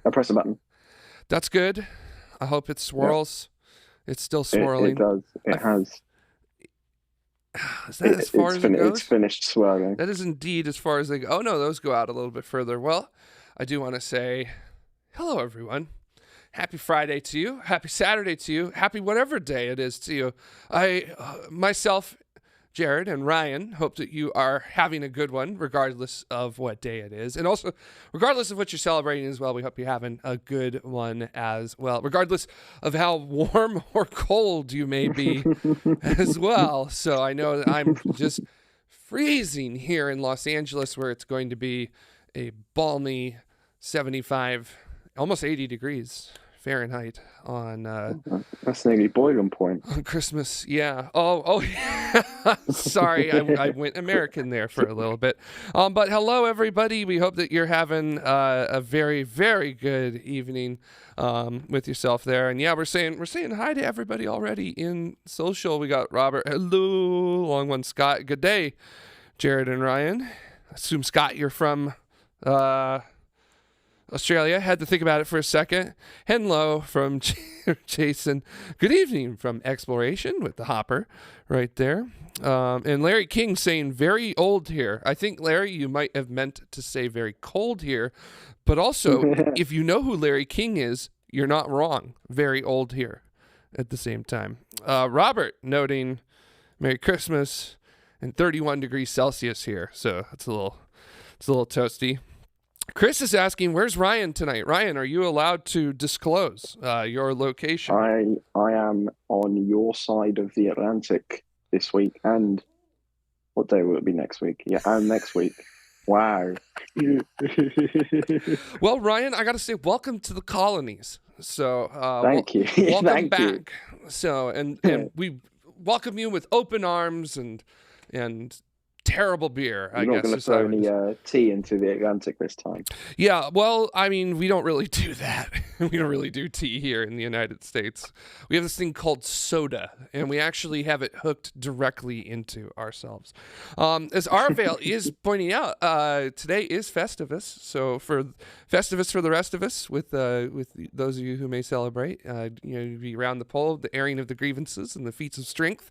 I press a button. That's good. I hope it swirls. Yep. It's still swirling. It does. It has. Is that as far as it goes? It's finished swirling. That is indeed as far as they go. Oh, no, those go out a little bit further. Well, I do want to say hello, everyone. Happy Friday to you. Happy Saturday to you. Happy whatever day it is to you. I, myself, Jared, and Ryan hope that you are having a good one, regardless of what day it is. And also, regardless of what you're celebrating as well, we hope you're having a good one as well, regardless of how warm or cold you may be as well. So I know that I'm just freezing here in Los Angeles, where it's going to be a balmy 75, almost 80 degrees Fahrenheit on that's nearly boiling point on Christmas. Yeah. Oh yeah. Sorry, I went American there for a little bit. But hello everybody. We hope that you're having a very, very good evening with yourself there. And yeah, we're saying hi to everybody already in social. We got Robert. Hello, long one. Scott. Good day, Jared and Ryan. Assume Scott, you're from Australia. Had to think about it for a second. Hello from Jason. Good evening from Exploration with the Hopper right there. And Larry King saying very old here. I think, Larry, you might have meant to say very cold here. But also, if you know who Larry King is, you're not wrong. Very old here at the same time. Robert noting Merry Christmas and 31 degrees Celsius here. So it's a little toasty. Chris is asking, where's Ryan tonight? Ryan, are you allowed to disclose your location? I am on your side of the Atlantic this week. And what day will it be next week? Yeah, and next week. Wow. Well, Ryan, I got to say, welcome to the colonies. So thank you. Welcome Thank back. you. So and we welcome you with open arms and terrible beer. You're not going to throw any tea into the Atlantic this time. Yeah, well, I mean, we don't really do that. We don't really do tea here in the United States. We have this thing called soda, and we actually have it hooked directly into ourselves. As Arvale is pointing out, today is Festivus. So for Festivus for the rest of us, with those of you who may celebrate, be around the pole, the airing of the grievances and the feats of strength.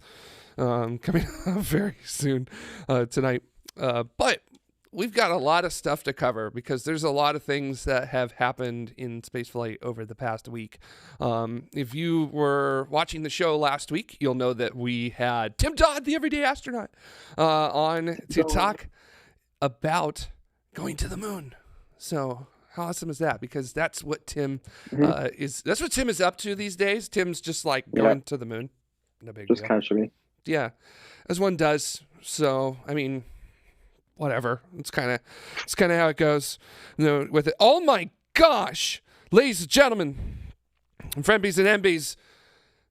Coming up very soon tonight. But we've got a lot of stuff to cover because there's a lot of things that have happened in spaceflight over the past week. If you were watching the show last week, you'll know that we had Tim Dodd, the Everyday Astronaut, on to talk about going to the moon. So how awesome is that? Because that's what Tim That's what Tim is up to these days. Tim's just like going to the moon. No big just deal. Casually. Yeah, as one does. So, I mean, whatever. It's kind of how it goes. With it. Oh my gosh, ladies and gentlemen, and friendbies and MBs,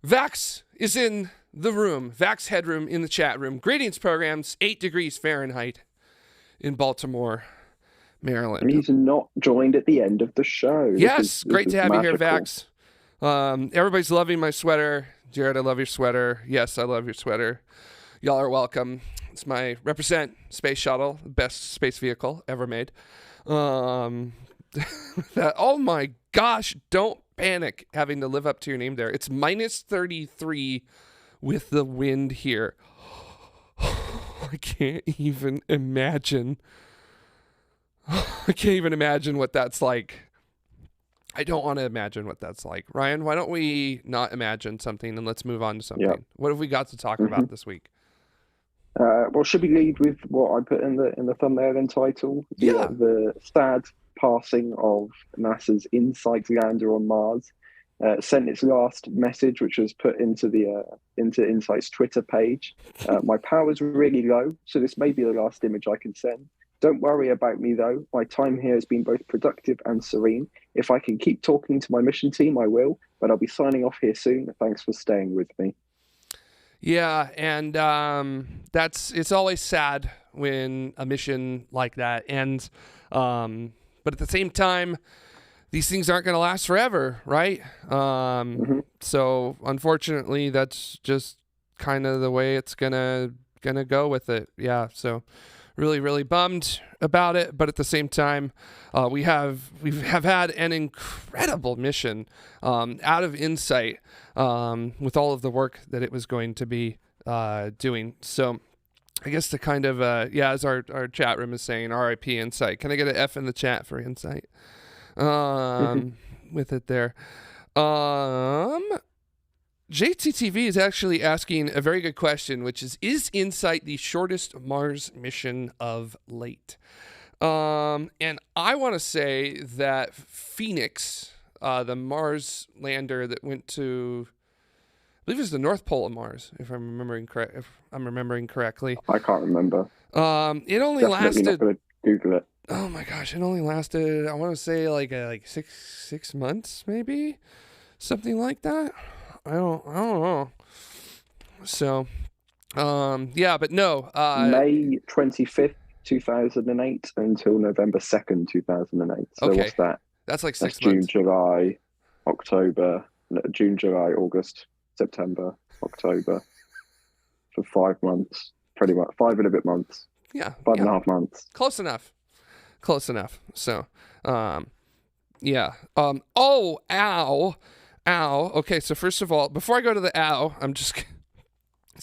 Vax is in the room. Vax Headroom in the chat room. Greetings, programs. 8 degrees Fahrenheit in Baltimore, Maryland. And he's not joined at the end of the show. Yes, great to have you here, magical. Vax. Everybody's loving my sweater. Jared, I love your sweater. Yes, I love your sweater. Y'all are welcome. It's my Represent Space Shuttle, the best space vehicle ever made. Oh my gosh, don't panic having to live up to your name there. It's minus 33 with the wind here. I can't even imagine. I can't even imagine what that's like. I don't want to imagine what that's like. Ryan, why don't we not imagine something and let's move on to something? Yep. What have we got to talk about this week? Well, should we lead with what I put in the thumbnail and title? Yeah. The sad passing of NASA's InSight lander on Mars. Sent its last message, which was put into into InSight's Twitter page. My power's really low, so this may be the last image I can send. Don't worry about me, though. My time here has been both productive and serene. If I can keep talking to my mission team, I will, but I'll be signing off here soon. Thanks for staying with me. Yeah, and it's always sad when a mission like that ends. But at the same time, these things aren't going to last forever, right? So unfortunately, that's just kind of the way it's gonna go with it. Yeah, so really, really bummed about it. But at the same time, we have had an incredible mission out of InSight with all of the work that it was going to be doing. So I guess to kind of, as our chat room is saying, RIP InSight. Can I get an F in the chat for InSight? With it there. JTTV is actually asking a very good question, which is InSight the shortest Mars mission of late? And I want to say that Phoenix, the Mars lander that went to, I believe it was the North Pole of Mars, if I'm remembering correctly. I can't remember. It only Definitely lasted. not going to Google it. Oh my gosh! It only lasted, I want to say like 6 months, maybe something like that. I don't know. So, but no. May 25th, 2008 until November 2nd, 2008. So okay. What's that? That's like 6 June, months. July, August, September, October. For 5 months, pretty much 5 and a bit months. Yeah. 5.5 months. Close enough. So, yeah. Oh, ow. Okay, so first of all, before I go to the ow, I'm just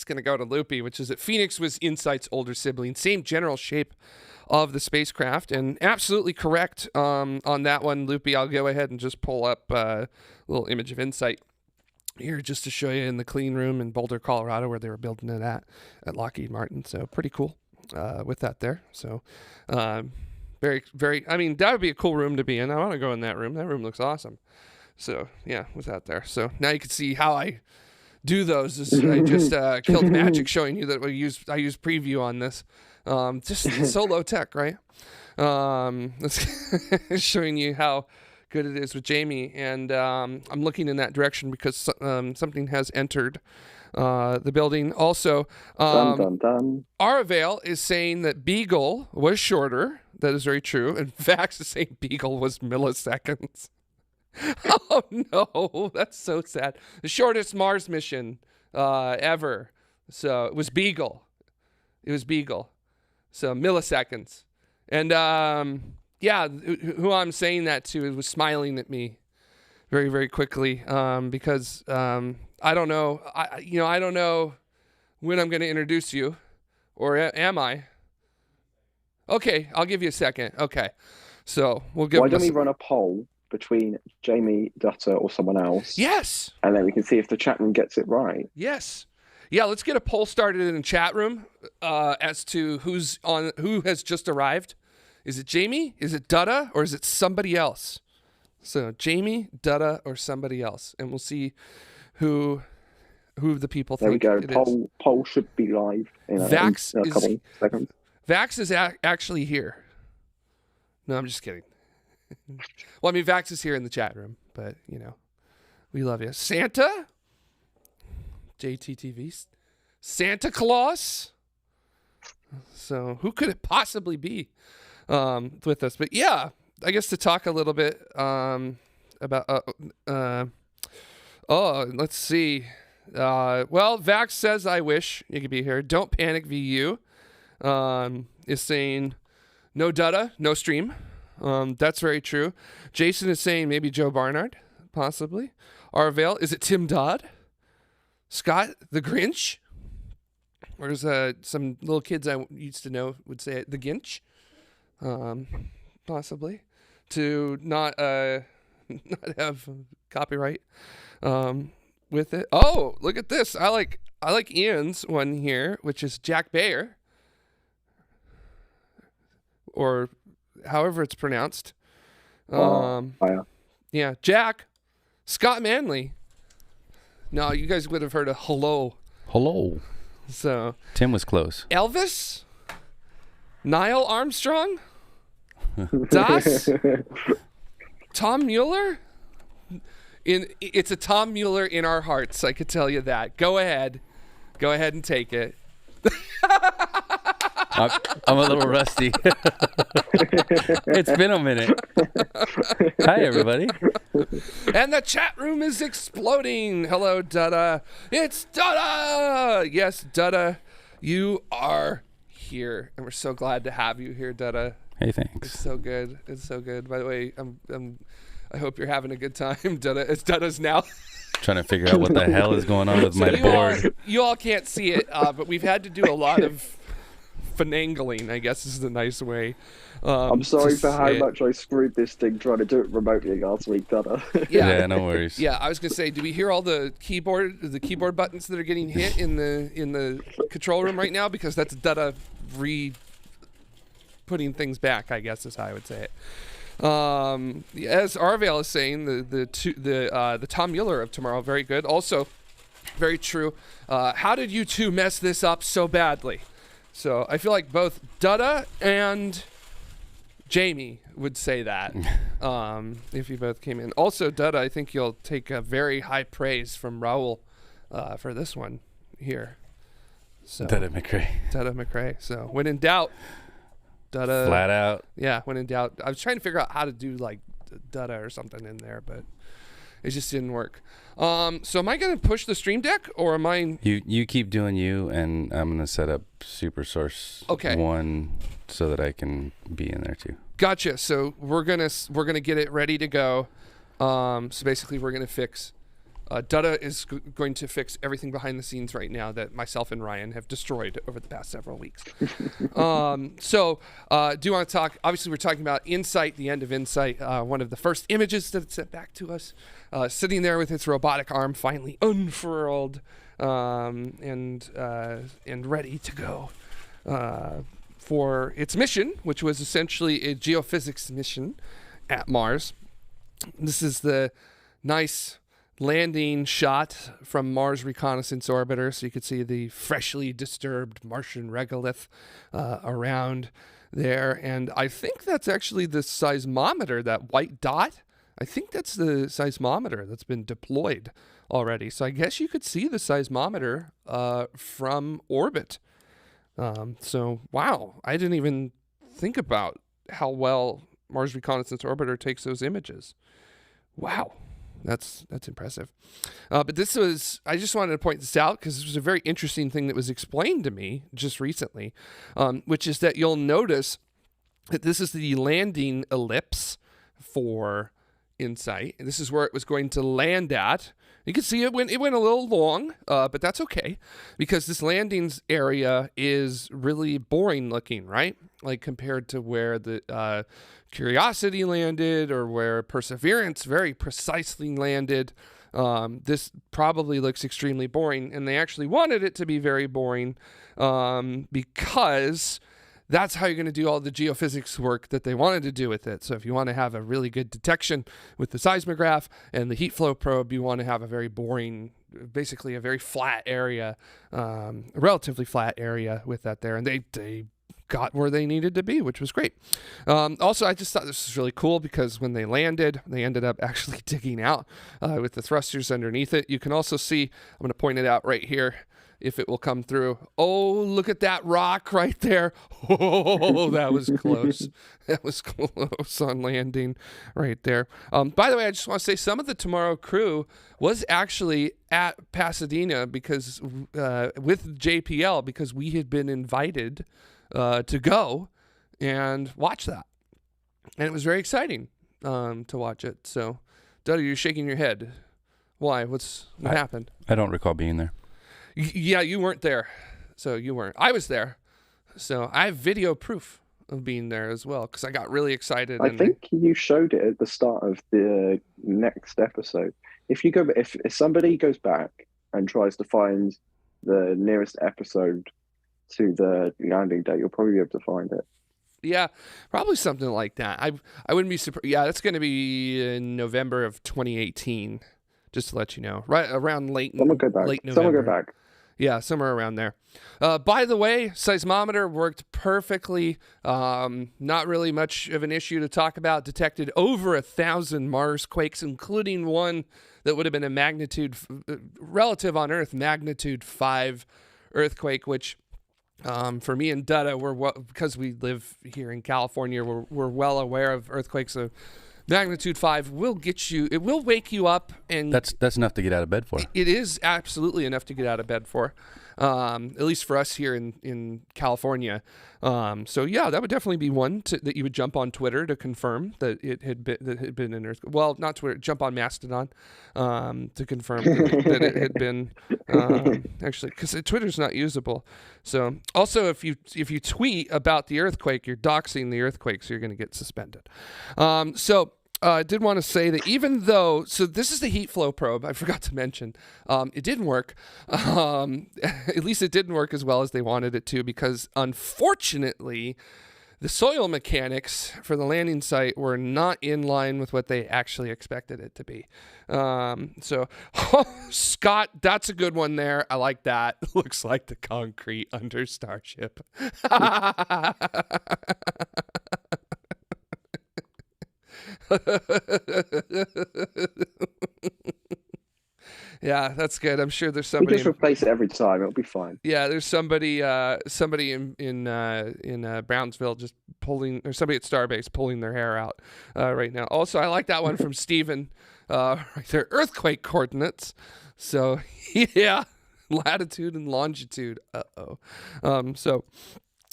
going to go to Loopy, which is that Phoenix was InSight's older sibling, same general shape of the spacecraft, and absolutely correct on that one, Loopy. I'll go ahead and just pull up a little image of InSight here just to show you in the clean room in Boulder, Colorado, where they were building it at Lockheed Martin. So pretty cool with that there. So very, very, I mean, that would be a cool room to be in. I want to go in that room. That room looks awesome. So yeah, with that there. So now you can see how I do those. I just killed magic showing you that I use preview on this. Just so low tech, right? Showing you how good it is with Jamie, and I'm looking in that direction because something has entered the building. Also, Aravail is saying that Beagle was shorter. That is very true. And Vax is saying Beagle was milliseconds. Oh no, that's so sad. The shortest Mars mission ever. So it was Beagle. So milliseconds. And who I'm saying that to was smiling at me very, very quickly because I don't know. I don't know when I'm going to introduce you, or am I? Okay, I'll give you a second. Okay, so we'll give. Why don't we run a poll between Jamie, Dutta, or someone else? Yes. And then we can see if the chat room gets it right. Yes. Yeah, let's get a poll started in the chat room as to who has just arrived. Is it Jamie? Is it Dutta? Or is it somebody else? So Jamie, Dutta, or somebody else, and we'll see who the people think. There we go. Poll should be live in a couple seconds. Vax is actually here. No, I'm just kidding. Well, I mean, Vax is here in the chat room, but, we love you. Santa? JTTV? Santa Claus? So who could it possibly be with us? But, yeah, I guess to talk a little bit about... let's see. Well, Vax says, I wish you could be here. Don't Panic VU is saying, no Dutta, no stream. That's very true. Jason is saying maybe Joe Barnard, possibly. Arvale, is it Tim Dodd? Scott the Grinch? Or is some little kids I used to know would say it, the Ginch? Possibly. To not have copyright with it. Oh, look at this. I like Ian's one here, which is Jack Bayer. Or however it's pronounced. Yeah, Jack. Scott Manley. No, you guys would have heard a hello. Hello. So Tim was close. Elvis? Niall Armstrong? Das? Tom Mueller? It's a Tom Mueller in our hearts, I could tell you that. Go ahead and take it. I'm a little rusty. It's been a minute. Hi, everybody. And the chat room is exploding. Hello, Dutta. It's Dutta. Yes, Dutta, you are here, and we're so glad to have you here, Dutta. Hey, thanks. It's so good. It's so good. By the way, I hope you're having a good time, Dutta. It's Dutta's now. Trying to figure out what the hell is going on with my board. You all can't see it, but we've had to do a lot of finagling, I guess is the nice way. I'm sorry for how much I screwed this thing trying to do it remotely last week, Dutta. Yeah, no worries. Yeah, I was gonna say, do we hear all the keyboard buttons that are getting hit in the control room right now? Because that's Dutta putting things back, I guess is how I would say it. As Arvale is saying, the Tom Mueller of tomorrow, very good. Also, very true. How did you two mess this up so badly? So I feel like both Dutta and Jamie would say that if you both came in. Also, Dutta, I think you'll take a very high praise from Raul for this one here. So, Dutta McRae. So when in doubt, Dutta. Flat out. Yeah, when in doubt. I was trying to figure out how to do like Dutta or something in there, but it just didn't work. So am I going to push the Stream Deck, or am I? You keep doing you, and I'm going to set up SuperSource 1 so that I can be in there too. Gotcha. So we're gonna get it ready to go. So basically, we're gonna fix. Dutta is going to fix everything behind the scenes right now that myself and Ryan have destroyed over the past several weeks. So do you want to talk? Obviously, we're talking about InSight, the end of InSight, one of the first images that it sent back to us, sitting there with its robotic arm finally unfurled and ready to go for its mission, which was essentially a geophysics mission at Mars. This is the nice landing shot from Mars Reconnaissance Orbiter, so you could see the freshly disturbed Martian regolith around there. And I think that's actually the seismometer, that white dot. I think that's the seismometer that's been deployed already. So I guess you could see the seismometer from orbit. So, wow, I didn't even think about how well Mars Reconnaissance Orbiter takes those images. Wow. That's impressive. But this was, I just wanted to point this out because this was a very interesting thing that was explained to me just recently, which is that you'll notice that this is the landing ellipse for InSight. This is where it was going to land at. You can see it went a little long, but that's okay because this landings area is really boring looking, right? Like compared to where the Curiosity landed or where Perseverance very precisely landed. This probably looks extremely boring, and they actually wanted it to be very boring because that's how you're going to do all the geophysics work that they wanted to do with it. So if you want to have a really good detection with the seismograph and the heat flow probe, you want to have a very boring, basically a very flat area, a relatively flat area with that there. And they got where they needed to be, which was great. Also, I just thought this was really cool because when they landed, they ended up actually digging out with the thrusters underneath it. You can also see, I'm going to point it out right here, if it will come through. Oh, look at that rock right there. Oh, that was close. That was close on landing right there. By the way, I just want to say some of the TMRO crew was actually at Pasadena because with JPL because we had been invited to go and watch that. And it was very exciting to watch it. So, Dutta, you're shaking your head. Why? What happened? I don't recall being there. Yeah, you weren't there. So you weren't. I was there. So I have video proof of being there as well because I got really excited. I think you showed it at the start of the next episode. If somebody goes back and tries to find the nearest episode to the landing day, you'll probably be able to find it. Yeah, probably something like that. I wouldn't be surprised. Yeah, that's going to be in November of 2018. Just to let you know, right around late November. Someone go back. Yeah, somewhere around there. By the way, seismometer worked perfectly. Not really much of an issue to talk about. Detected over 1,000 Mars quakes, including one that would have been a magnitude, relative on Earth, magnitude 5 earthquake, which for me and Dutta, because we live here in California, we're well aware of earthquakes of magnitude 5 will get you, it will wake you up. And that's enough to get out of bed for. It is absolutely enough to get out of bed for. at least for us here in California. So yeah, that would definitely be one that you would jump on Twitter to confirm that it had been an earthquake. Well, not Twitter, jump on Mastodon to confirm that it had been actually, because Twitter's not usable. So also, if you tweet about the earthquake, you're doxing the earthquake, so you're going to get suspended. I did want to say that even though, so this is the heat flow probe, I forgot to mention, it didn't work. At least it didn't work as well as they wanted it to, because unfortunately, the soil mechanics for the landing site were not in line with what they actually expected it to be. Scott, that's a good one there. I like that. Looks like the concrete under Starship. Yeah, that's good. I'm sure there's somebody. We just replace it every time. It'll be fine. Yeah, there's somebody in Brownsville just pulling, or somebody at Starbase pulling their hair out right now. Also, I like that one from Steven. Right there, earthquake coordinates. So yeah, latitude and longitude.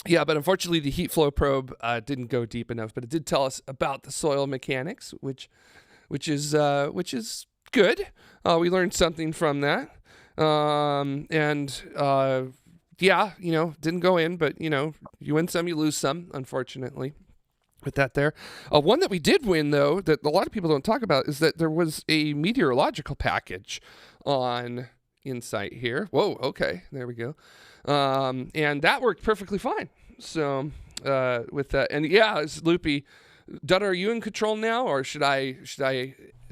Yeah, but unfortunately the heat flow probe didn't go deep enough, but it did tell us about the soil mechanics, which is good. We learned something from that. Yeah, didn't go in, but you win some, you lose some, unfortunately. With that there. One that we did win, though, that a lot of people don't talk about, is that there was a meteorological package on InSight here. Whoa, okay, there we go. And that worked perfectly fine. So with that, and yeah, it's Loopy. Dutta, are you in control now, or should I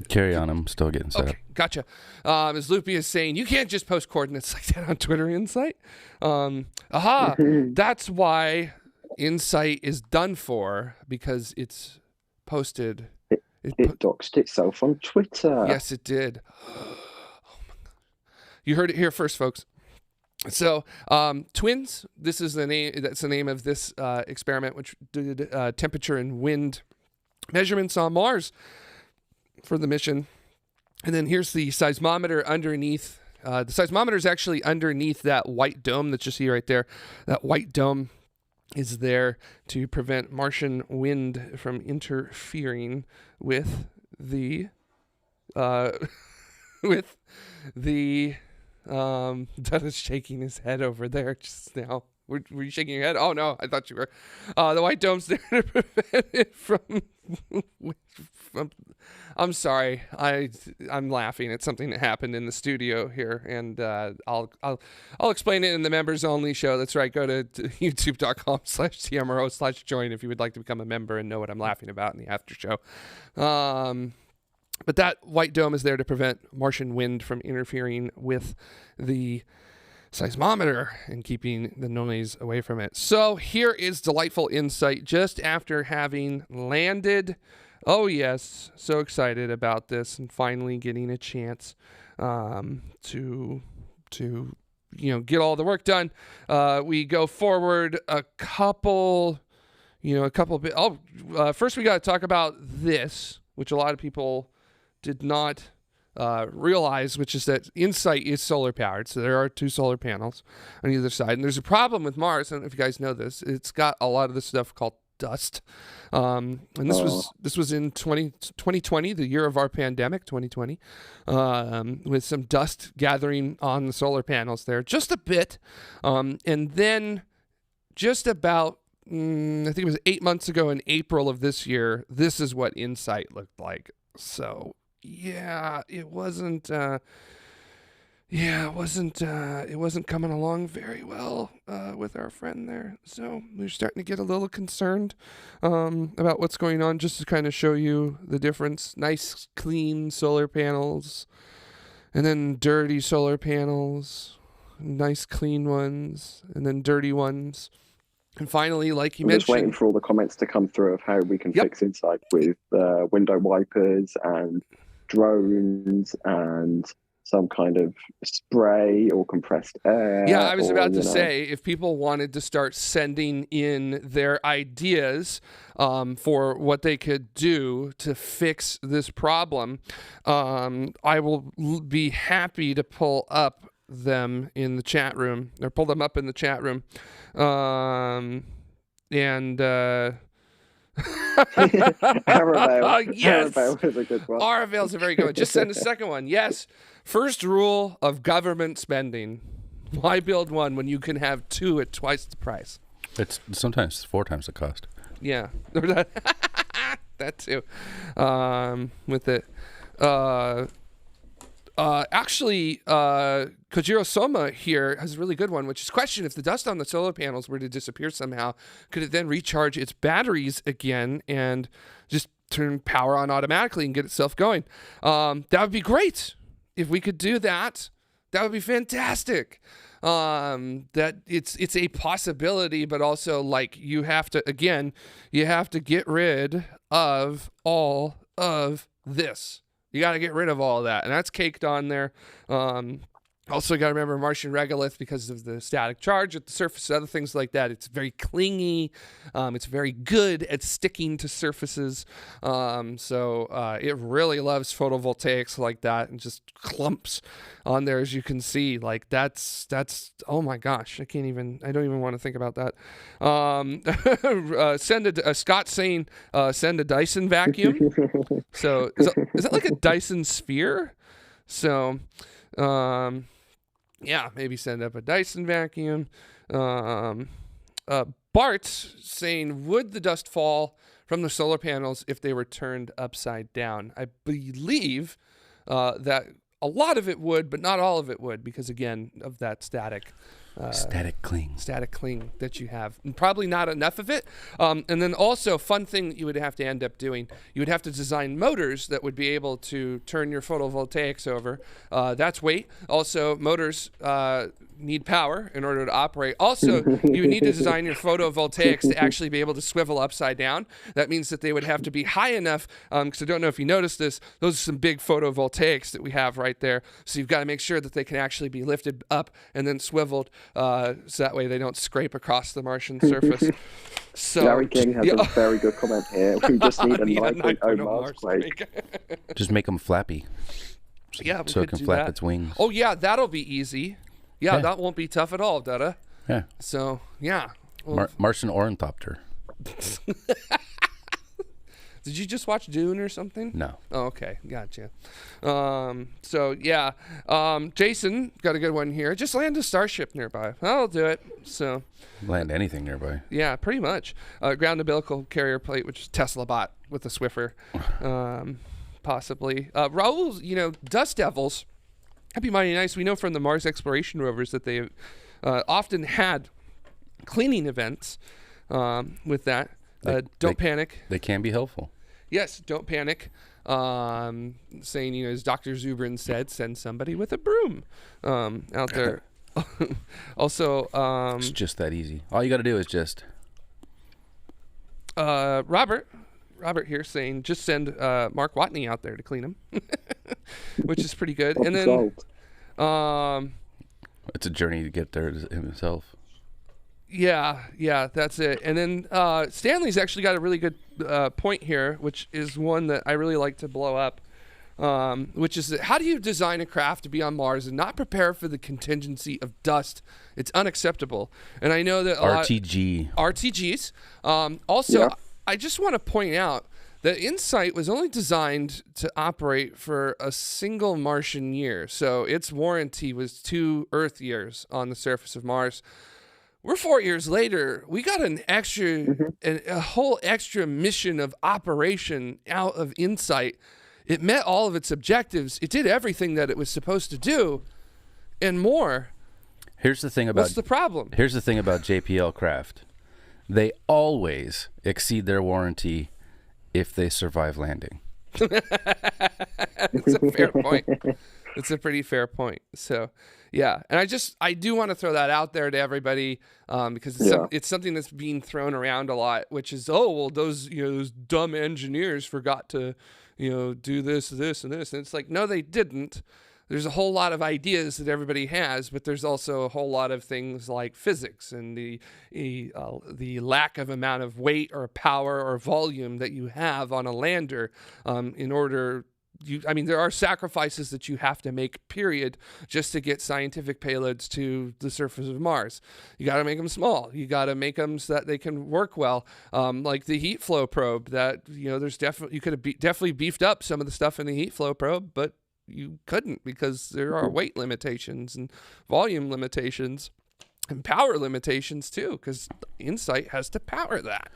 carry on? I'm still getting set up. Gotcha. As Loopy is saying, you can't just post coordinates like that on Twitter InSight. That's why InSight is done for, because it's posted. It doxed itself on Twitter. Yes, it did. Oh my God. You heard it here first, folks. So, twins. This is the name. That's the name of this experiment, which did temperature and wind measurements on Mars for the mission. And then here's the seismometer underneath. The seismometer is actually underneath that white dome that you see right there. That white dome is there to prevent Martian wind from interfering with the Dutta's shaking his head over there just now. Were you shaking your head? Oh no, I thought you were. The white dome's there to prevent it from I'm sorry. I'm laughing at something that happened in the studio here, and I'll explain it in the members only show. That's right. Go to youtube.com/TMRO/join if you would like to become a member and know what I'm laughing about in the after show. But that white dome is there to prevent Martian wind from interfering with the seismometer and keeping the noise away from it. So here is delightful InSight just after having landed. Oh yes, so excited about this and finally getting a chance to get all the work done. We go forward a couple bit. First we got to talk about this, which a lot of people did not realize, which is that InSight is solar powered. So there are 2 solar panels on either side. And there's a problem with Mars. I don't know if you guys know this. It's got a lot of this stuff called dust. And this was in 2020, the year of our pandemic, 2020, with some dust gathering on the solar panels there, just a bit. And then just about, I think it was 8 months ago in April of this year, this is what InSight looked like. So yeah, it wasn't coming along very well with our friend there. So we're starting to get a little concerned about what's going on, just to kind of show you the difference. Nice, clean solar panels, and then dirty solar panels, nice, clean ones, and then dirty ones. And finally, like you mentioned, just waiting for all the comments to come through of how we can fix InSight with window wipers and drones and some kind of spray or compressed air. Yeah, I was about to say, if people wanted to start sending in their ideas for what they could do to fix this problem, I will be happy to pull up them in the chat room, or pull them up in the chat room. Aravail. Yes. Aravail was a good one. Aravail's a very good one. Just send a second one. Yes. First rule of government spending. Why build one when you can have two at twice the price? It's sometimes 4 times the cost. Yeah. That too. With it. Actually, Kojiro Soma here has a really good one, which is question: if the dust on the solar panels were to disappear somehow, could it then recharge its batteries again and just turn power on automatically and get itself going? That would be great. If we could do that, that would be fantastic. That it's a possibility, but also like you have to get rid of all of this. You got to get rid of all of that, and that's caked on there. Also, got to remember Martian regolith because of the static charge at the surface, other things like that. It's very clingy. It's very good at sticking to surfaces. So it really loves photovoltaics like that and just clumps on there, as you can see. Like that's oh my gosh, I don't even want to think about that. Scott saying send a Dyson vacuum. So is that like a Dyson sphere? So yeah, maybe send up a Dyson vacuum. Bart saying, would the dust fall from the solar panels if they were turned upside down? I believe that a lot of it would, but not all of it would, because again of that static cling that you have, and probably not enough of it. And then also, fun thing that you would have to end up doing, you would have to design motors that would be able to turn your photovoltaics over. That's weight. Also, motors need power in order to operate. Also, you would need to design your photovoltaics to actually be able to swivel upside down. That means that they would have to be high enough, because I don't know if you noticed this, those are some big photovoltaics that we have right there. So you've got to make sure that they can actually be lifted up and then swiveled, so that way they don't scrape across the Martian surface. So Gary King has a very good comment here. We just need a 9.0 Mars quake. Just make them flappy. Yeah, so it can flap its wings. Oh yeah, that'll be easy. Yeah, that won't be tough at all, Dada. Yeah. So, yeah. Well, Martian ornithopter. Did you just watch Dune or something? No. Oh, okay. Gotcha. So, yeah. Jason got a good one here. Just land a starship nearby. That'll do it. So. Land anything nearby. Yeah, pretty much. Ground umbilical carrier plate, which is Tesla bot with a Swiffer. Possibly. Raul, dust devils. That'd be mighty nice. We know from the Mars exploration rovers that they often had cleaning events with that. Don't panic. They can be helpful. Yes, don't panic. Saying, as Dr. Zubrin said, send somebody with a broom out there. Also, it's just that easy. All you got to do is just. Robert here saying, just send Mark Watney out there to clean them, which is pretty good. And then, it's a journey to get there himself. Yeah, that's it. And then Stanley's actually got a really good point here, which is one that I really like to blow up, which is that how do you design a craft to be on Mars and not prepare for the contingency of dust? It's unacceptable. And I know that RTGs. Also, I just want to point out that InSight was only designed to operate for a single Martian year. So its warranty was 2 Earth years on the surface of Mars. We're 4 years later. We got a whole extra mission of operation out of InSight. It met all of its objectives. It did everything that it was supposed to do and more. What's the problem? Here's the thing about JPL craft. They always exceed their warranty if they survive landing. It's a fair point. It's a pretty fair point. So, yeah. And I do want to throw that out there to everybody because it's something that's being thrown around a lot, which is, those dumb engineers forgot to, do this, and this. And it's like, no, they didn't. There's a whole lot of ideas that everybody has, but there's also a whole lot of things like physics and the lack of amount of weight or power or volume that you have on a lander in order there are sacrifices that you have to make, period, just to get scientific payloads to the surface of Mars. You got to make them small. You got to make them so that they can work well. Like the heat flow probe that, there's definitely, you could have definitely beefed up some of the stuff in the heat flow probe, but you couldn't because there are weight limitations and volume limitations. And power limitations too, because InSight has to power that.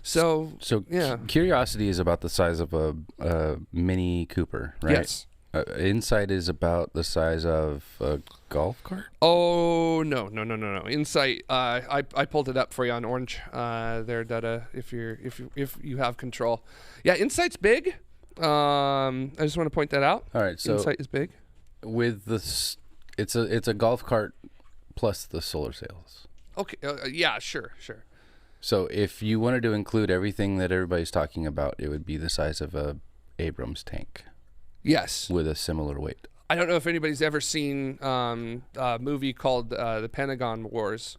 So yeah. Curiosity is about the size of a Mini Cooper, right? Yes. InSight is about the size of a golf cart. Oh no! InSight. I pulled it up for you on Orange. There, Dada. If you have control. Yeah, InSight's big. I just want to point that out. All right. So InSight is big. With this, it's a golf cart plus the solar sails. Okay. Yeah. Sure. So if you wanted to include everything that everybody's talking about, it would be the size of a Abrams tank. Yes. With a similar weight. I don't know if anybody's ever seen a movie called The Pentagon Wars.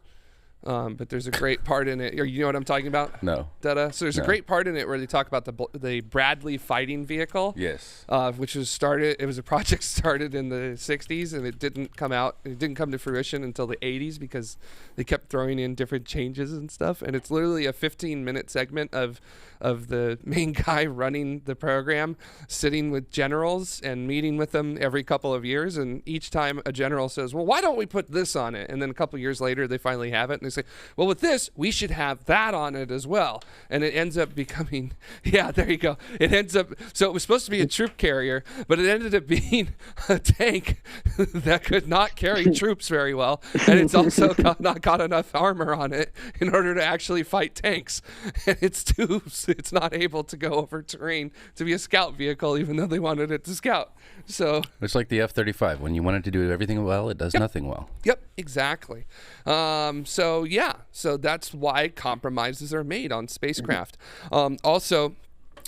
But there's a great part in it. You know what I'm talking about? No. So there's a great part in it where they talk about the Bradley fighting vehicle. Yes. Which was started. It was a project started in the 60s, and it didn't come out. It didn't come to fruition until the 80s because they kept throwing in different changes and stuff. And it's literally a 15-minute segment of the main guy running the program, sitting with generals and meeting with them every couple of years. And each time a general says, "Well, why don't we put this on it?" And then a couple years later, they finally have it, and they say, "Well, with this, we should have that on it as well." And it ends up becoming, yeah, there you go. It ends up, so it was supposed to be a troop carrier, but it ended up being a tank that could not carry troops very well. And it's also not got enough armor on it in order to actually fight tanks. And it's not able to go over terrain to be a scout vehicle, even though they wanted it to scout. So it's like the F-35. When you want it to do everything well, it does nothing well. Yep, exactly. So that's why compromises are made on spacecraft. Also,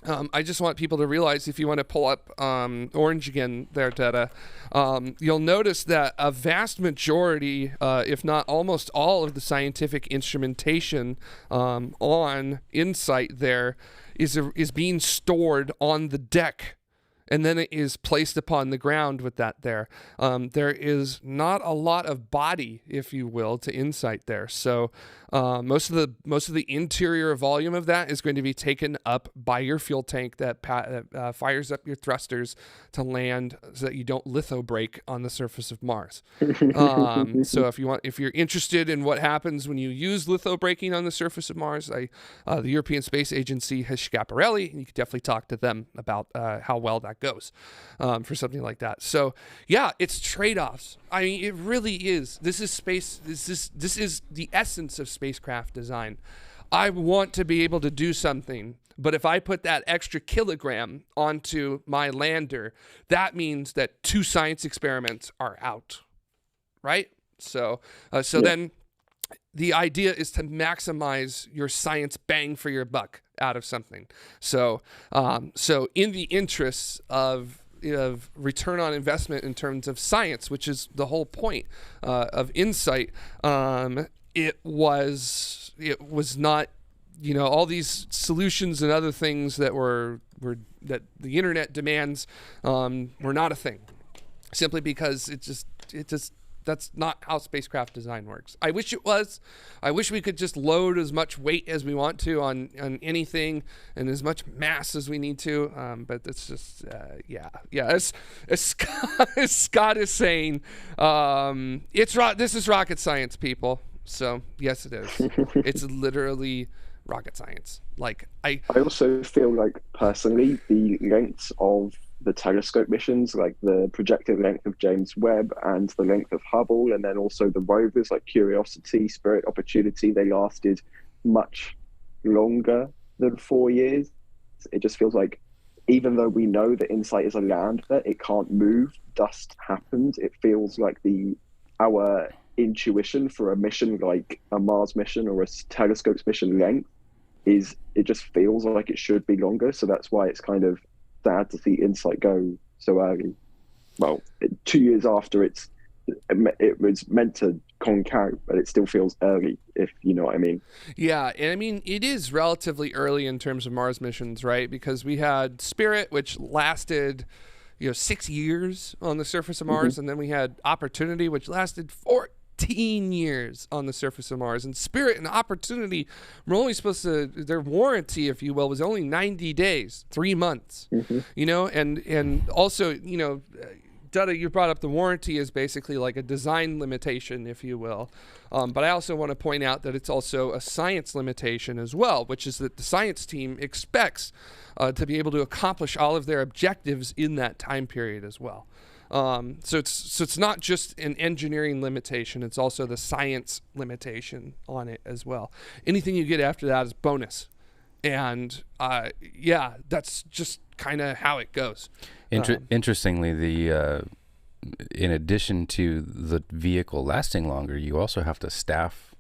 I just want people to realize, if you want to pull up Orange again there, Teta, you'll notice that a vast majority, if not almost all of the scientific instrumentation on InSight there is being stored on the deck. And then it is placed upon the ground with that there. There is not a lot of body, if you will, to InSight there. So most of the interior volume of that is going to be taken up by your fuel tank that fires up your thrusters to land, so that you don't litho break on the surface of Mars. So if you're interested in what happens when you use litho braking on the surface of Mars, the European Space Agency has Schiaparelli, and you can definitely talk to them about how well that goes for something like that. So yeah, it's trade-offs. I mean, it really is. This is space. This is the essence of spacecraft design. I want to be able to do something, but if I put that extra kilogram onto my lander, that means that 2 science experiments are out, right? So then the idea is to maximize your science bang for your buck out of something. So in the interests of return on investment in terms of science, which is the whole point of InSight, it was not, all these solutions and other things that were that the internet demands were not a thing, simply because it just that's not how spacecraft design works. I wish it was. I wish we could just load as much weight as we want to on anything and as much mass as we need to. But that's just, As Scott is saying, this is rocket science, people. So yes, it is. It's literally rocket science. I also feel like, personally, the lengths of the telescope missions, like the projected length of James Webb and the length of Hubble, and then also the rovers like Curiosity, Spirit, Opportunity, they lasted much longer than 4 years. It just feels like, even though we know that InSight is a lander, it can't move, dust happens. It feels like our intuition for a mission like a Mars mission or a telescope's mission length it just feels like it should be longer. So that's why it's kind of sad to see InSight go so early. Well, 2 years after it was meant to conk out, but it still feels early, if you know what I mean. Yeah, and I mean, it is relatively early in terms of Mars missions, right? Because we had Spirit, which lasted, 6 years on the surface of Mars, and then we had Opportunity, which lasted 14 years on the surface of Mars. And Spirit and Opportunity were only supposed to, their warranty, if you will, was only 90 days, 3 months. And also, Dutta, you brought up the warranty is basically like a design limitation, if you will. But I also want to point out that it's also a science limitation as well, which is that the science team expects to be able to accomplish all of their objectives in that time period as well. So it's not just an engineering limitation, it's also the science limitation on it as well. Anything you get after that is bonus. And that's just kind of how it goes. Interestingly, in addition to the vehicle lasting longer, you also have to staff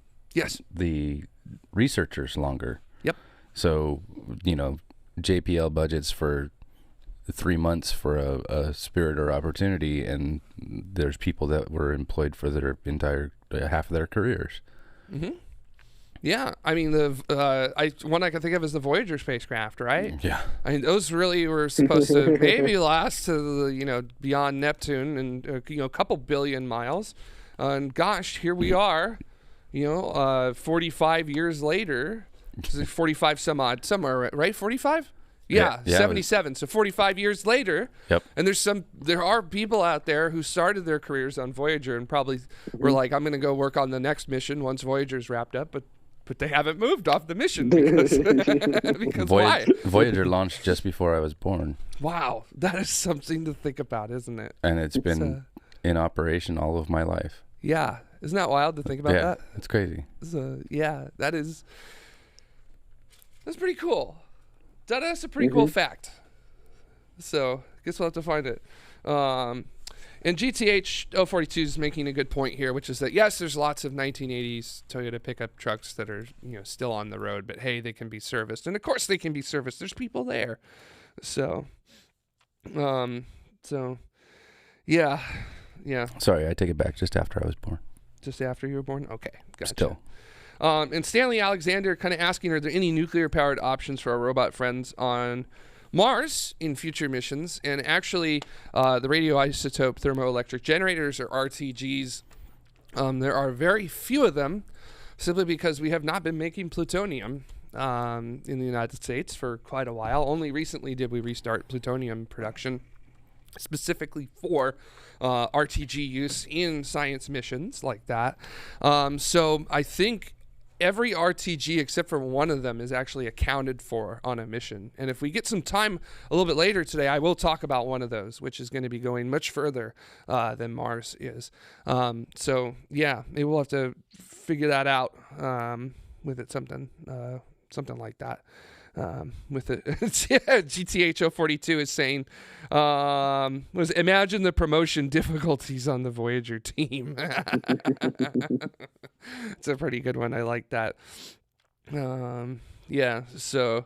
the researchers longer. Yep. So, JPL budgets for 3 months for a Spirit or Opportunity, and there's people that were employed for their entire half of their careers. Yeah, I mean, one I can think of is the Voyager spacecraft, right? Yeah. I mean, those really were supposed to maybe last to the, beyond Neptune and, a couple billion miles. And gosh, here we are, 45 years later, 45 some odd, somewhere, right? 45? Yeah, 77. So 45 years later. Yep. And there are people out there who started their careers on Voyager and probably were like, I'm going to go work on the next mission once Voyager's wrapped up, but they haven't moved off the mission because why? Voyager launched just before I was born. Wow, that is something to think about, isn't it? And it's been in operation all of my life. Yeah, isn't that wild to think about that? It's crazy. That's pretty cool. That's a pretty cool fact. So I guess we'll have to find it. And GTH 042 is making a good point here, which is that, yes, there's lots of 1980s Toyota pickup trucks that are, still on the road, but hey, they can be serviced. And of course they can be serviced. There's people there. So, yeah. Sorry, I take it back. Just after I was born. Just after you were born? Okay, gotcha. Still. And Stanley Alexander kind of asking, are there any nuclear-powered options for our robot friends on Mars in future missions? And actually, the radioisotope thermoelectric generators, or RTGs, there are very few of them, simply because we have not been making plutonium in the United States for quite a while. Only recently did we restart plutonium production, specifically for RTG use in science missions like that. So I think every RTG except for one of them is actually accounted for on a mission. And if we get some time a little bit later today, I will talk about one of those, which is going to be going much further than Mars is. So yeah, maybe we'll have to figure that out with it, something like that. With it, GTH 042 is saying, imagine the promotion difficulties on the Voyager team. It's a pretty good one. I like that. So,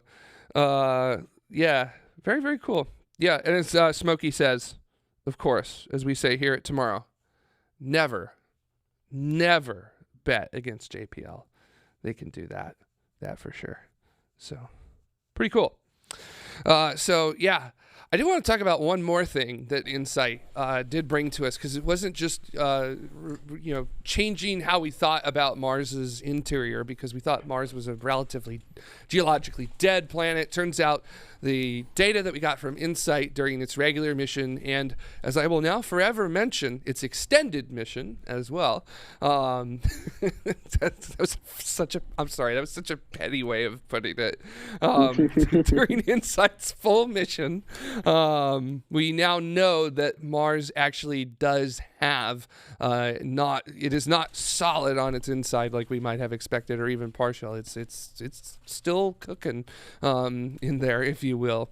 very, very cool. Yeah, and it's Smokey says, of course, as we say here at TMRO, never bet against JPL. They can do that for sure. So. Pretty cool. I do want to talk about one more thing that InSight did bring to us, because it wasn't just changing how we thought about Mars's interior, because we thought Mars was a relatively geologically dead planet. Turns out the data that we got from InSight during its regular mission, and as I will now forever mention, its extended mission as well. That was such a petty way of putting it. During InSight's full mission, we now know that Mars actually does have it is not solid on its inside like we might have expected, or even partial. It's still cooking in there, if you will.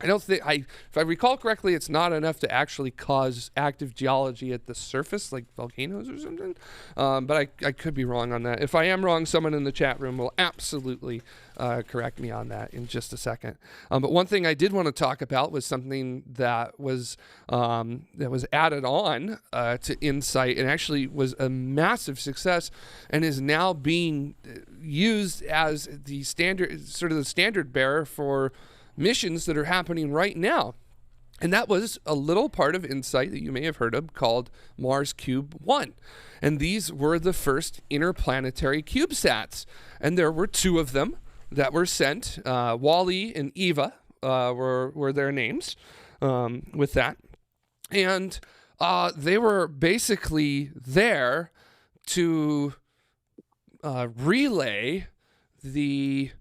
I don't think if I recall correctly, it's not enough to actually cause active geology at the surface, like volcanoes or something. But I could be wrong on that. If I am wrong, someone in the chat room will absolutely correct me on that in just a second. But one thing I did want to talk about was something that was added on to InSight, and actually was a massive success, and is now being used as the standard bearer for missions that are happening right now. And that was a little part of InSight that you may have heard of called Mars Cube 1. And these were the first interplanetary CubeSats. And there were 2 of them that were sent. Wally and Eva were their names with that. And they were basically there to relay the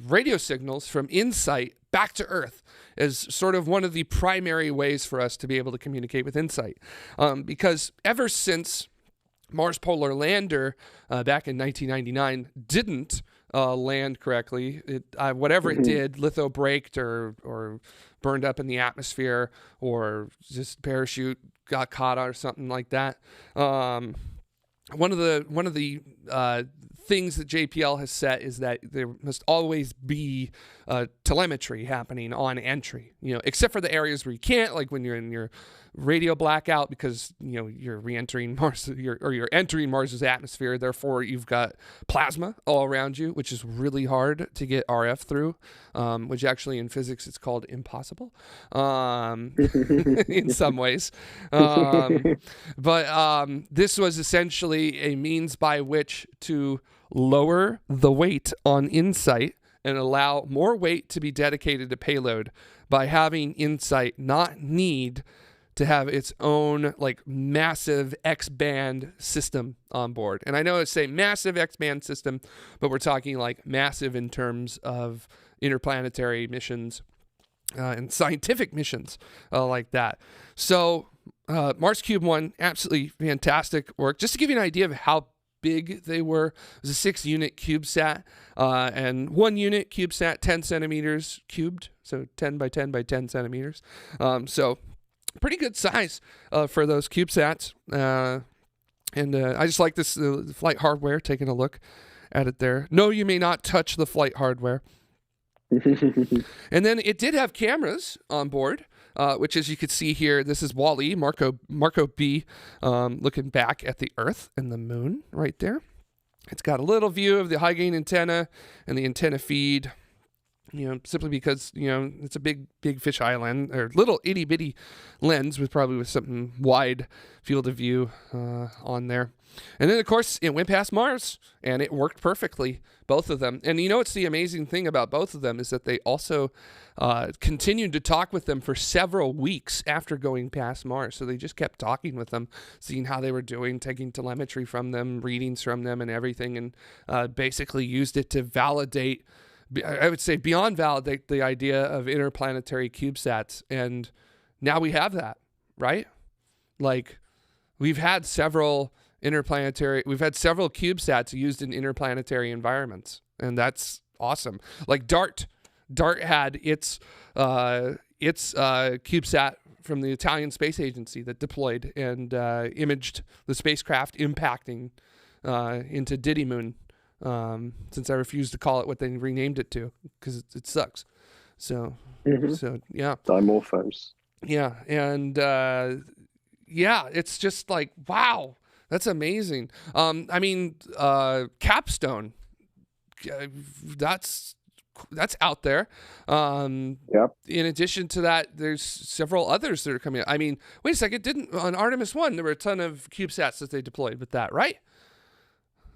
radio signals from InSight back to Earth as sort of one of the primary ways for us to be able to communicate with InSight. Because ever since Mars Polar Lander back in 1999 didn't land correctly, whatever it did, litho braked or burned up in the atmosphere, or just parachute got caught or something like that. One of the things that JPL has set is that there must always be telemetry happening on entry, except for the areas where you can't, like when you're in your radio blackout, because you're re-entering Mars, you're entering Mars's atmosphere. Therefore, you've got plasma all around you, which is really hard to get RF through, which actually in physics it's called impossible in some ways. But this was essentially a means by which to lower the weight on InSight and allow more weight to be dedicated to payload by having InSight not need to have its own like massive X-band system on board. And I know it's a massive X-band system, but we're talking like massive in terms of interplanetary missions and scientific missions like that. So Mars Cube 1, absolutely fantastic work. Just to give you an idea of how big they were, it was a 6-unit CubeSat, and 1 unit CubeSat 10 centimeters cubed, so 10 by 10 by 10 centimeters. So pretty good size for those CubeSats. And I just like this flight hardware, taking a look at it there. No, you may not touch the flight hardware. And then it did have cameras on board, which, as you could see here, this is Wally, Marco B, looking back at the Earth and the moon right there. It's got a little view of the high gain antenna and the antenna feed, simply because, it's a big fisheye lens, or little itty bitty lens with something wide field of view on there. And then, of course, it went past Mars, and it worked perfectly, both of them. And what's the amazing thing about both of them is that they also continued to talk with them for several weeks after going past Mars. So they just kept talking with them, seeing how they were doing, taking telemetry from them, readings from them, and everything, and basically used it to validate, I would say beyond validate, the idea of interplanetary CubeSats. And now we have that, right? Like, we've had several CubeSats used in interplanetary environments, and that's awesome. Like DART had its CubeSat from the Italian Space Agency that deployed and imaged the spacecraft impacting into Didymoon. Since I refuse to call it what they renamed it to, because it sucks. So yeah. Dimorphos. Yeah, and it's just like, wow, that's amazing. Capstone, that's out there. Yep. In addition to that, there's several others that are coming out. Wait a second, on Artemis 1, there were a ton of CubeSats that they deployed with that, right?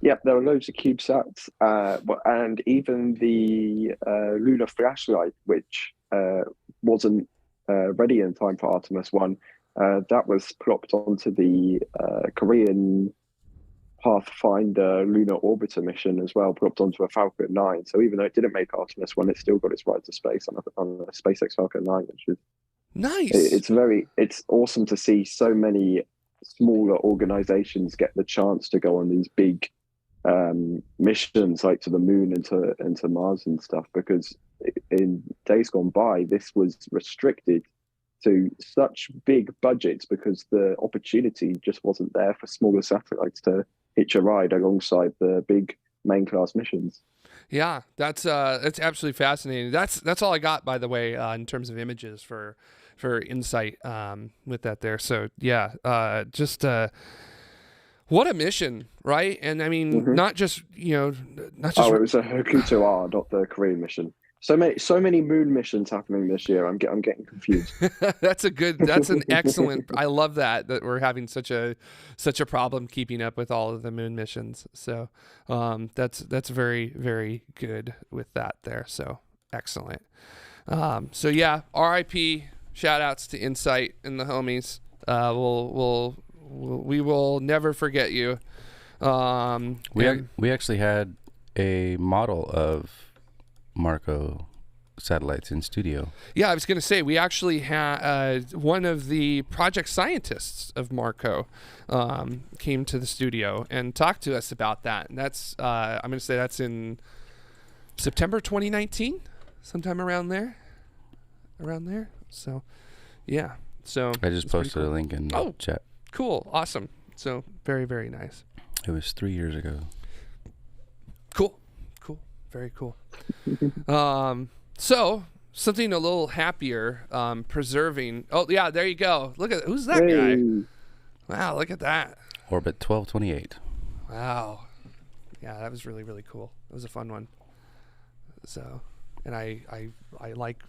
Yep, there were loads of CubeSats, and even the lunar flashlight, which wasn't ready in time for Artemis 1, that was plopped onto the Korean Pathfinder lunar orbiter mission as well, plopped onto a Falcon 9. So even though it didn't make Artemis 1, it still got its ride to space on a SpaceX Falcon 9, which is nice. It's awesome to see so many smaller organizations get the chance to go on these big missions, like to the moon and to Mars and stuff, because in days gone by this was restricted to such big budgets because the opportunity just wasn't there for smaller satellites to hitch a ride alongside the big main class missions. Yeah, that's absolutely fascinating. That's all I got, by the way, in terms of images for InSight with that there. So yeah, just what a mission, right? And not just not just. Oh, it was a Hakuto R, not the Korean mission. So many moon missions happening this year. I'm getting confused. That's an excellent. I love that we're having such a problem keeping up with all of the moon missions. So that's very, very good with that there. So excellent. So yeah, RIP, shout outs to InSight and the homies. We will never forget you. We actually had a model of Marco satellites in studio. Yeah, I was going to say, we actually had one of the project scientists of Marco came to the studio and talked to us about that. And that's, I'm going to say that's in September 2019, sometime around there. So, yeah. So I just posted cool. a link in the chat. Cool. Awesome. So very, very nice. It was 3 years ago. Cool. Very cool. So something a little happier, preserving. Oh yeah, there you go. Look at who's that guy? Wow, look at that. Orbit 1228. Wow. Yeah, that was really, really cool. That was a fun one. So, and I like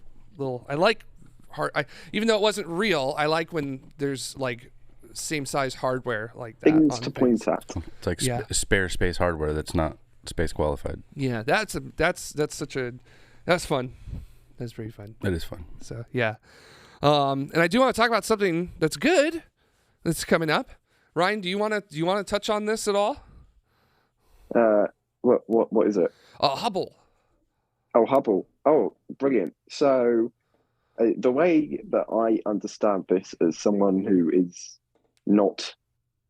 hard. Even though it wasn't real, I like when there's like same size hardware like that. Things to point at. It's like spare space hardware that's not space qualified. Yeah, that's fun. That's pretty fun. It is fun. So yeah, and I do want to talk about something that's good that's coming up. Ryan, do you want to touch on this at all? What is it? Hubble. Oh, Hubble. Oh, brilliant. So the way that I understand this as someone who is not,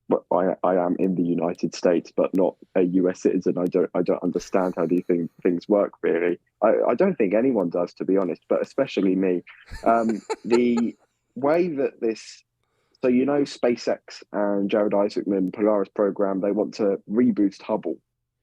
but I am in the United States, but not a US citizen. I don't understand how these things work really. I don't think anyone does, to be honest, but especially me. The way that this, so SpaceX and Jared Isaacman Polaris program, they want to reboost Hubble.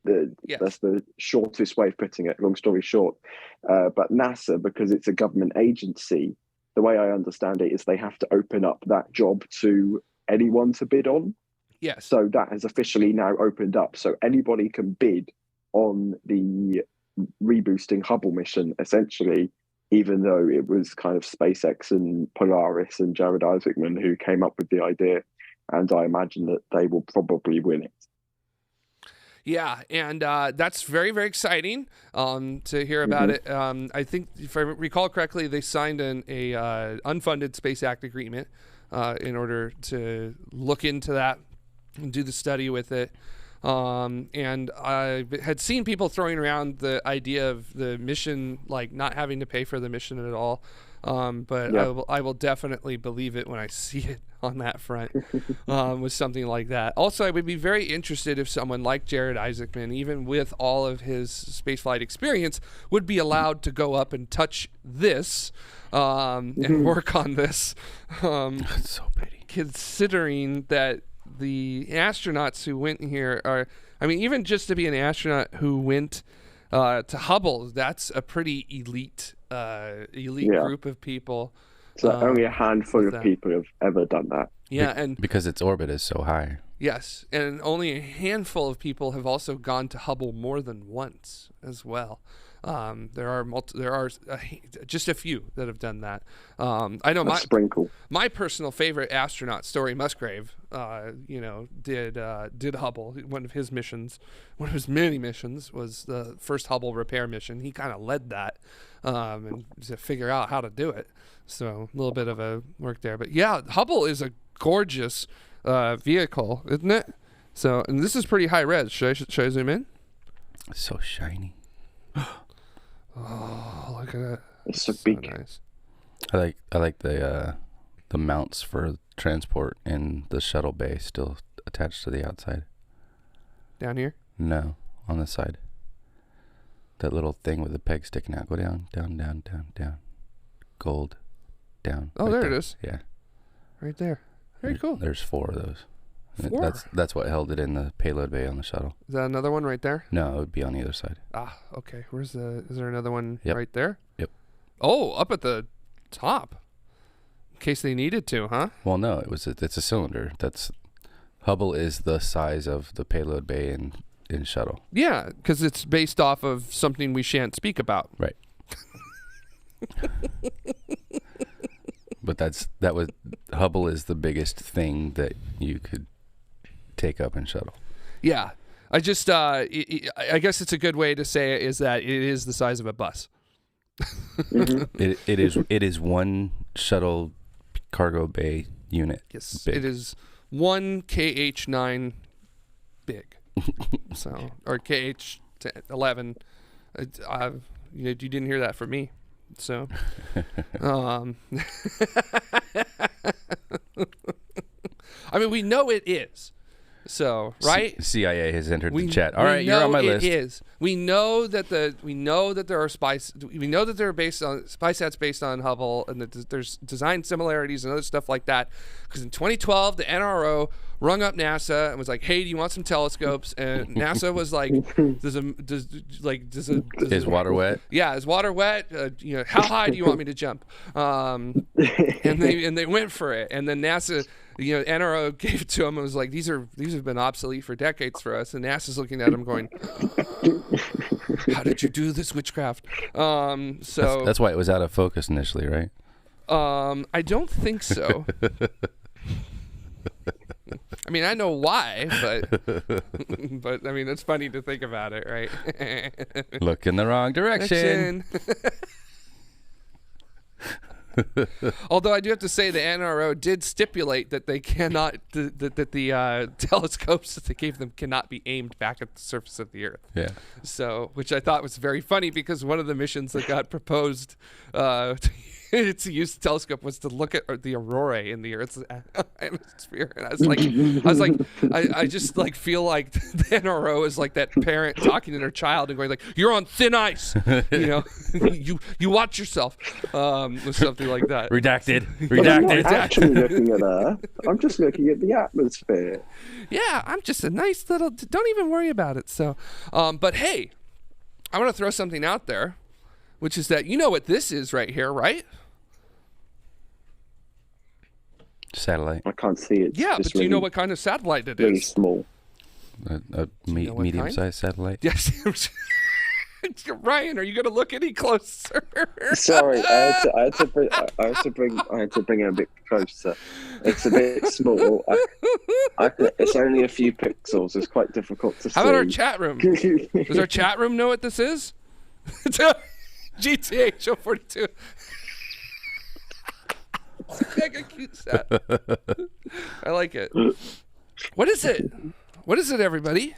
That's the shortest way of putting it, long story short. But NASA, because it's a government agency, the way I understand it is they have to open up that job to anyone to bid on. Yes. So that has officially now opened up. So anybody can bid on the Reboosting Hubble mission, essentially, even though it was kind of SpaceX and Polaris and Jared Isaacman who came up with the idea. And I imagine that they will probably win it. Yeah, and that's very, very exciting to hear about it. I think, if I recall correctly, they signed a unfunded Space Act agreement in order to look into that and do the study with it. And I had seen people throwing around the idea of the mission, like not having to pay for the mission at all. But I will definitely believe it when I see it on that front with something like that. Also, I would be very interested if someone like Jared Isaacman, even with all of his spaceflight experience, would be allowed to go up and touch this and work on this. That's so pretty. Considering that the astronauts who went here are, I mean, even just to be an astronaut who went to Hubble, that's a pretty elite group of people. So only a handful of people have ever done that. Yeah, and because its orbit is so high. Yes, and only a handful of people have also gone to Hubble more than once as well. There are just a few that have done that. I know my personal favorite astronaut, Story Musgrave, did Hubble. One of his many missions was the first Hubble repair mission. He kind of led that and to figure out how to do it. So a little bit of a work there, but yeah, Hubble is a gorgeous vehicle, isn't it? So, and this is pretty high res. Should I zoom in? It's so shiny. Oh, look at it. It's so big. Nice. I like the mounts for transport in the shuttle bay still attached to the outside. Down here? No, on the side. That little thing with the peg sticking out. Go down, down, down, down, down. Gold. Down. Oh, right there it is. Yeah. Right there. Very cool. There's 4 of those. 4? That's what held it in the payload bay on the shuttle. Is that another one right there? No, it would be on the other side. Ah, okay. Is there another one right there? Yep. Oh, up at the top. In case they needed to, huh? Well, no, it's a cylinder. Hubble is the size of the payload bay in shuttle. Yeah, because it's based off of something we shan't speak about. Right. But Hubble is the biggest thing that you could take up and shuttle. Yeah. I just, I guess it's a good way to say it is that it is the size of a bus. It is one shuttle cargo bay unit. Yes, big. It is one KH9 big. So, or KH11. You didn't hear that from me. So, I mean, we know it is. So, right? CIA has entered the chat. All right, you're on my list. It is. We know that there are we know that there are SpaceSats based on Hubble, and that there's design similarities and other stuff like that. Because in 2012, the NRO rung up NASA and was like, "Hey, do you want some telescopes?" And NASA was like, Is water wet? Yeah, is water wet? How high do you want me to jump? And they went for it, and then NASA. NRO gave it to him and was like, these have been obsolete for decades for us. And NASA's looking at him going, how did you do this witchcraft? So that's why it was out of focus initially, right? I don't think so. I mean, I know why, but I mean, it's funny to think about it, right? Look in the wrong direction. Although I do have to say the NRO did stipulate that they cannot, that the telescopes that they gave them cannot be aimed back at the surface of the Earth. Yeah. So, which I thought was very funny because one of the missions that got proposed to use the telescope was to look at the aurorae in the Earth's atmosphere, and I just feel like the NRO is like that parent talking to their child and going like, "You're on thin ice," you watch yourself, or something like that. Redacted. I'm not actually looking at Earth. I'm just looking at the atmosphere. Yeah, I'm just a nice little. Don't even worry about it. So, but hey, I want to throw something out there, which is that you know what this is right here, right? Satellite. I can't see it. Yeah, but do you know what kind of satellite it is? Really small. A medium-sized satellite? Yes. Ryan, are you going to look any closer? Sorry, I had to bring it a bit closer. It's a bit small. It's only a few pixels. It's quite difficult to see. How about our chat room? Does our chat room know what this is? It's a GTA Show 42. Mega cute set. I like it. What is it? What is it, everybody?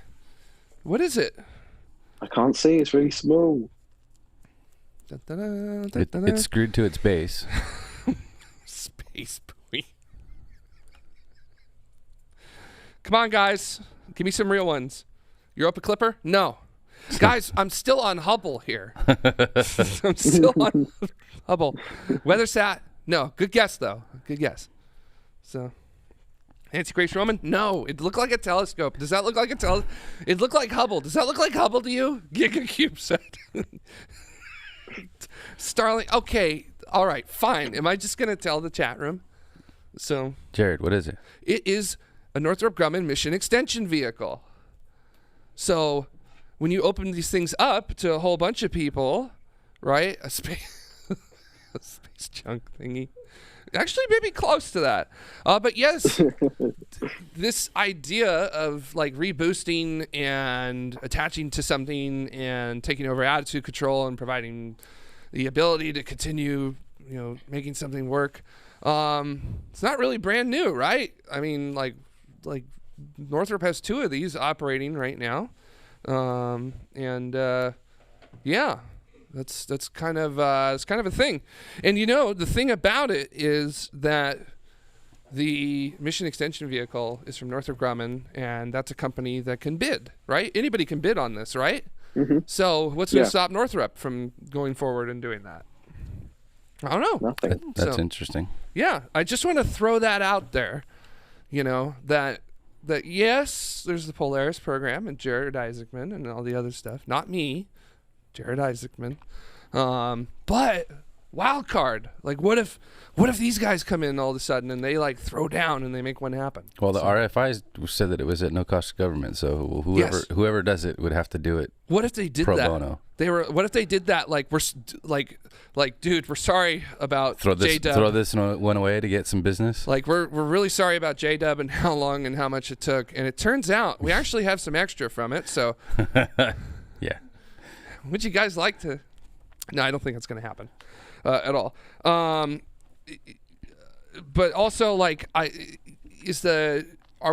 What is it? I can't see. It's really small. It's screwed to its base. Space buoy. Come on, guys. Give me some real ones. Europa Clipper? No. Guys, I'm still on Hubble here. I'm still on Hubble. WeatherSat? No. Good guess, though. Good guess. So, Nancy Grace Roman? No. It looked like a telescope. Does that look like a telescope? It looked like Hubble. Does that look like Hubble to you? Giga CubeSat. Starlink. Okay. All right. Fine. Am I just going to tell the chat room? So, Jared, what is it? It is a Northrop Grumman mission extension vehicle. So, when you open these things up to a whole bunch of people, right? A space junk thingy. Actually, maybe close to that. But yes, this idea of like reboosting and attaching to something and taking over attitude control and providing the ability to continue, making something work. It's not really brand new, right? I mean, like Northrop has 2 of these operating right now. Yeah. That's kind of it's kind of a thing. And the thing about it is that the mission extension vehicle is from Northrop Grumman, and that's a company that can bid, right? Anybody can bid on this, right? Mm-hmm. So what's going to stop Northrop from going forward and doing that? I don't know. Nothing. That's interesting. Yeah, I just want to throw that out there, that yes, there's the Polaris program and Jared Isaacman and all the other stuff. Not me. Jared Isaacman. But wild card. Like, what if these guys come in all of a sudden and they like throw down and they make one happen? Well, the RFIs said that it was at no cost to government, so whoever does it would have to do it. What if they did pro that? bono. What if they did that? Like, dude, we're sorry about J-Dub. Throw this one away to get some business. Like, we're really sorry about J-Dub and how long and how much it took. And it turns out we actually have some extra from it. So, yeah. Would you guys like to? No, I don't think it's going to happen at all. But also, like, are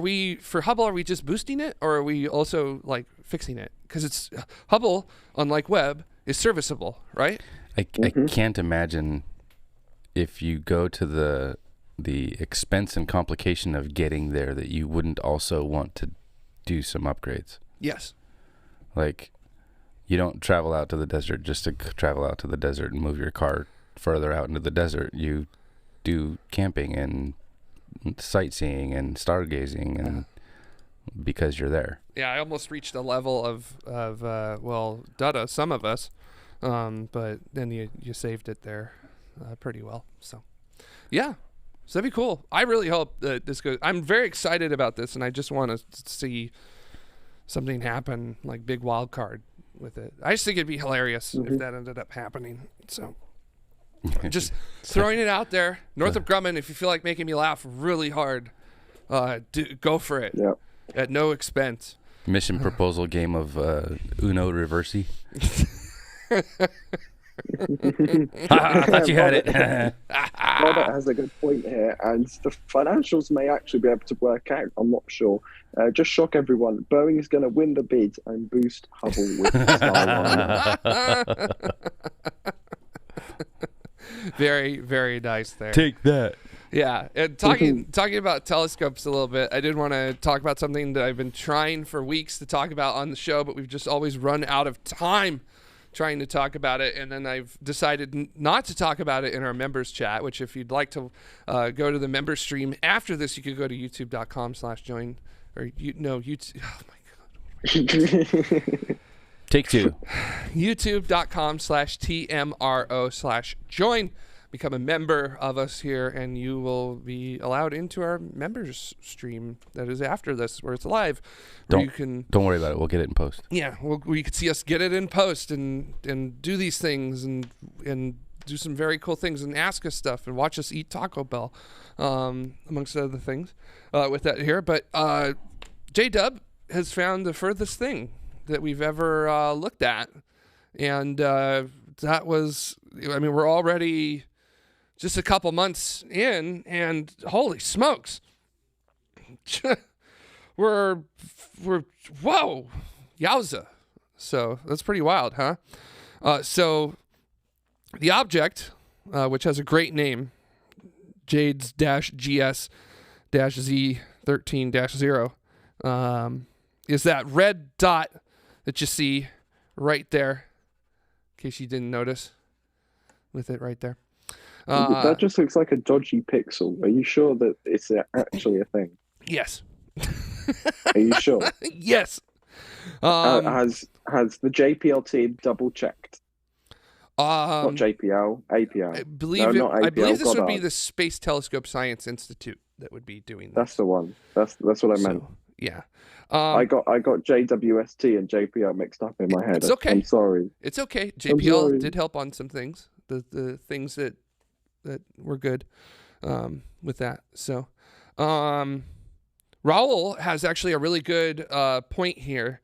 we for Hubble? Are we just boosting it, or are we also like fixing it? Because it's Hubble, unlike Webb, is serviceable, right? I can't imagine if you go to the expense and complication of getting there that you wouldn't also want to do some upgrades. Yes. Like, you don't travel out to the desert just to travel out to the desert and move your car further out into the desert. You do camping and sightseeing and stargazing and because you're there. Yeah, I almost reached a level of Dutta, some of us, but then you saved it there pretty well. So, yeah, so that'd be cool. I really hope that this goes. I'm very excited about this, and I just want to see something happen, like big wild card with it. I just think it'd be hilarious if that ended up happening. So, just throwing it out there. Northrop Grumman, if you feel like making me laugh really hard, go for it. Yeah. At no expense. Mission proposal game of Uno Reversi. I thought you had it. Robert has a good point here, and the financials may actually be able to work out. I'm not sure. Just shock everyone. Boeing is going to win the bid and boost Hubble with Starliner. Very, very nice there. Take that. Yeah, and talking about telescopes a little bit, I did want to talk about something that I've been trying for weeks to talk about on the show, but we've just always run out of time trying to talk about it, and then I've decided not to talk about it in our members chat, which if you'd like to go to the member stream after this, you could go to youtube.com/join, or YouTube. Oh my God. Take two. youtube.com/TMRO/join. Become a member of us here, and you will be allowed into our members stream that is after this, where it's live. Don't worry about it. We'll get it in post. Yeah, you can see us get it in post and do these things and do some very cool things and ask us stuff and watch us eat Taco Bell, amongst other things with that here. But J-Dub has found the furthest thing that we've ever looked at, and that was, I mean, we're already just a couple months in, and holy smokes, we're whoa, yowza. So that's pretty wild, huh? So the object, which has a great name, JADES-GS-Z13-0, is that red dot that you see right there, in case you didn't notice, with it right there. That just looks like a dodgy pixel. Are you sure that it's actually a thing? Yes. Are you sure? Yes. Has the JPL team double checked? Not JPL, APL. I believe APL, I believe this would Goddard. be the Space Telescope Science Institute that would be doing that. That's the one. That's what I meant. So, yeah. I got JWST and JPL mixed up in my head. It's okay. I'm sorry. It's okay. JPL did help on some things. The things that were good with that. So Raul has actually a really good point here,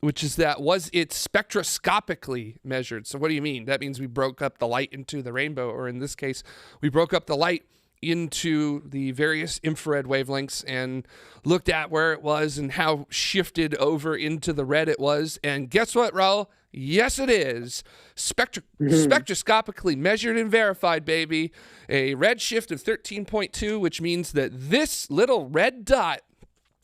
which is that was it spectroscopically measured? So what do you mean? That means we broke up the light into the rainbow, or in this case, we broke up the light into the various infrared wavelengths and looked at where it was and how shifted over into the red it was. And guess what, Raul? Yes, it is. Spectroscopically measured and verified, baby. A red shift of 13.2, which means that this little red dot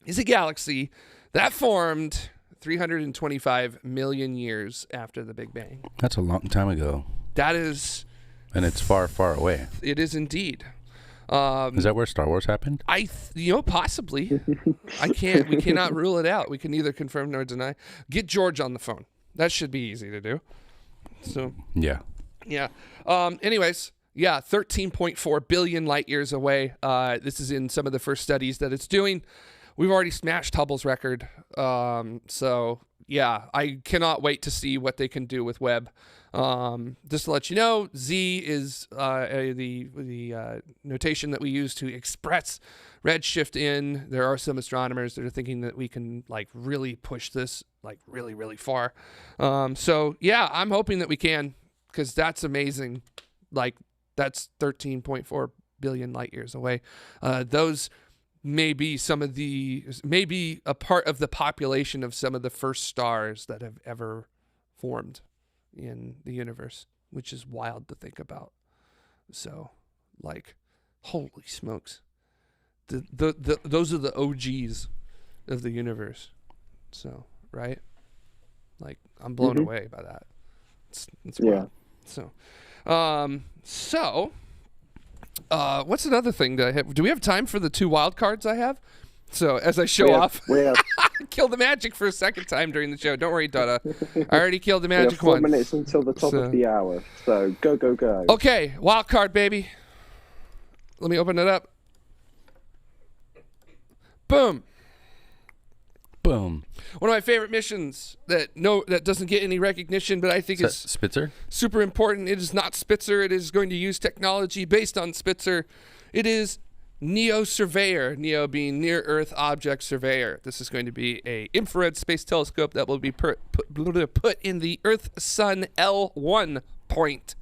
is a galaxy that formed 325 million years after the Big Bang. That's a long time ago. That is... And it's far, far away. It is indeed. Is that where Star Wars happened? Possibly. We cannot rule it out. We can neither confirm nor deny. Get George on the phone. That should be easy to do. So yeah. Yeah. Anyways, yeah, 13.4 billion light years away. This is in some of the first studies that it's doing. We've already smashed Hubble's record. So yeah, I cannot wait to see what they can do with Webb. Just to let you know, Z is the notation that we use to express redshift in. There are some astronomers that are thinking that we can like really push this like really, really far. So yeah, I'm hoping that we can, because that's amazing. Like that's 13.4 billion light years away. Those may be a part of the population of some of the first stars that have ever formed in the universe, which is wild to think about. So, like, holy smokes, those are the OGs of the universe. So, right? Like, I'm blown away by that. It's wild. So, what's another thing that I have? Do we have time for the 2 wild cards I have? So as I show off, kill the magic for a second time during the show. Don't worry, Dada. I already killed the magic we have 4 once. minutes until the top of the hour. So go. Okay, wild card, baby. Let me open it up. Boom. Boom. One of my favorite missions that doesn't get any recognition, but I think is Spitzer? Super important. It is not Spitzer. It is going to use technology based on Spitzer. It is NEO Surveyor, NEO being Near Earth Object Surveyor. This is going to be a infrared space telescope that will be put in the Earth-Sun L1 point.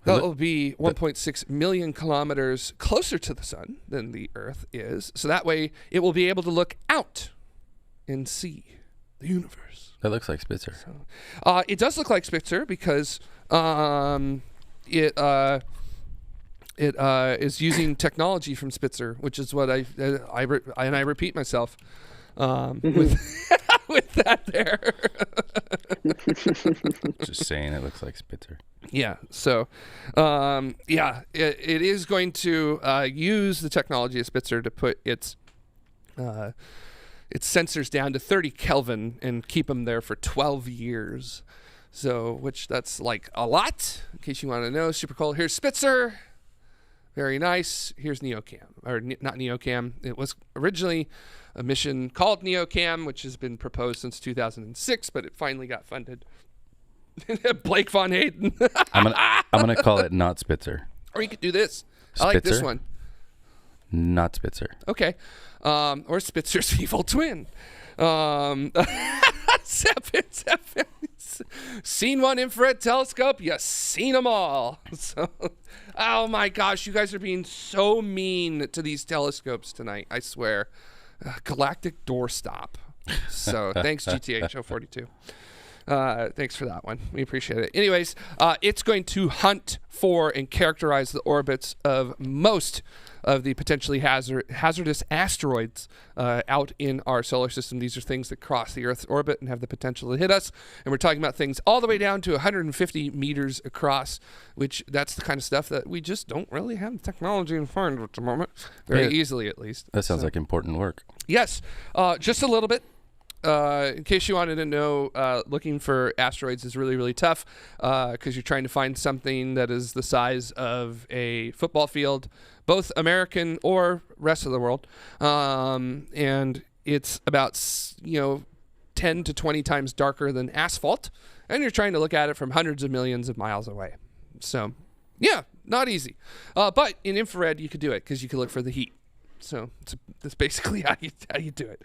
That will be 1.6 million kilometers closer to the sun than the Earth is. So that way it will be able to look out and see the universe. That looks like Spitzer. So, it does look like Spitzer because it is using technology from Spitzer, which is what I repeat myself with that there. Just saying, it looks like Spitzer. Yeah. So, it is going to use the technology of Spitzer to put its sensors down to 30 Kelvin and keep them there for 12 years. So, that's like a lot. In case you want to know, super cool. Here's Spitzer. Very nice. Here's NeoCam, or not NeoCam. It was originally a mission called NeoCam, which has been proposed since 2006, but it finally got funded. Blake Von Hayden. I'm gonna call it not Spitzer. Or you could do this. Spitzer? I like this one. Not Spitzer. Okay. Or Spitzer's evil twin. Seen one infrared telescope, you seen them all. So, oh my gosh, you guys are being so mean to these telescopes tonight, I swear. Galactic doorstop. So thanks, GTA 042. Thanks for that one. We appreciate it. Anyways, it's going to hunt for and characterize the orbits of most of the potentially hazardous asteroids out in our solar system. These are things that cross the Earth's orbit and have the potential to hit us. And we're talking about things all the way down to 150 meters across, which that's the kind of stuff that we just don't really have the technology to find at the moment. Very easily, at least. That sounds like important work. Yes. Just a little bit. In case you wanted to know, looking for asteroids is really, really tough because you're trying to find something that is the size of a football field, both American or rest of the world. And it's about 10 to 20 times darker than asphalt, and you're trying to look at it from hundreds of millions of miles away. So, yeah, not easy. But in infrared, you could do it because you could look for the heat. So that's basically how you do it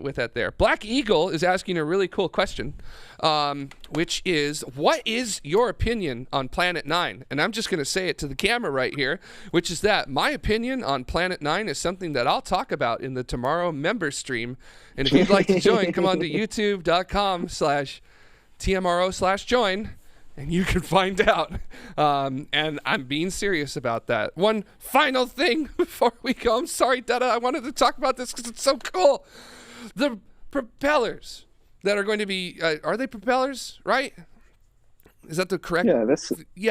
with that there. Black Eagle is asking a really cool question, which is, what is your opinion on Planet 9? And I'm just going to say it to the camera right here, which is that my opinion on Planet 9 is something that I'll talk about in the tomorrow member stream. And if you'd like to join, come on to youtube.com/TMRO/join. And you can find out. And I'm being serious about that. One final thing before we go. I'm sorry, Dada. I wanted to talk about this because it's so cool. The propellers that are going to be, are they propellers, right? Is that the correct? Yeah,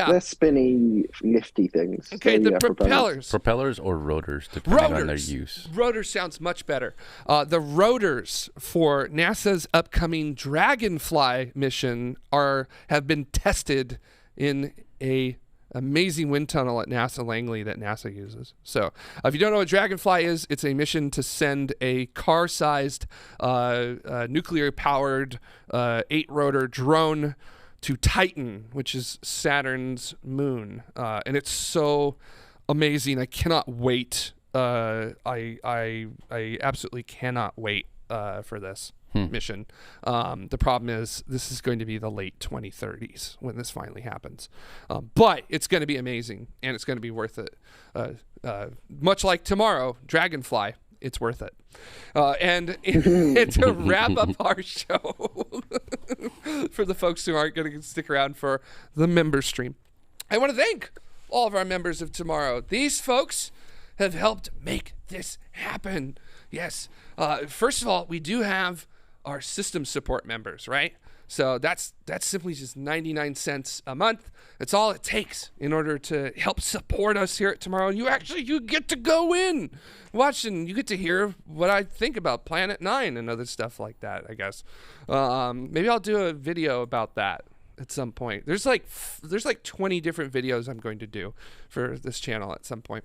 they're spinny, nifty things. Okay, so, the propellers. Propellers or rotors, depending on their use. Rotors sounds much better. The rotors for NASA's upcoming Dragonfly mission have been tested in a amazing wind tunnel at NASA Langley that NASA uses. So if you don't know what Dragonfly is, it's a mission to send a car-sized nuclear-powered 8-rotor drone to Titan, which is Saturn's moon. And it's so amazing. I cannot wait. I absolutely cannot wait for this mission. The problem is this is going to be the late 2030s when this finally happens. But it's going to be amazing, and it's going to be worth it. Much like tomorrow, Dragonfly, it's worth it. And to wrap up our show, for the folks who aren't going to stick around for the member stream, I want to thank all of our members of tomorrow. These folks have helped make this happen. Yes. First of all, we do have our system support members, right? So that's simply just 99 cents a month. That's all it takes in order to help support us here at Tomorrow. You get to go in, watch, and you get to hear what I think about Planet 9 and other stuff like that, I guess. Maybe I'll do a video about that at some point. There's like 20 different videos I'm going to do for this channel at some point.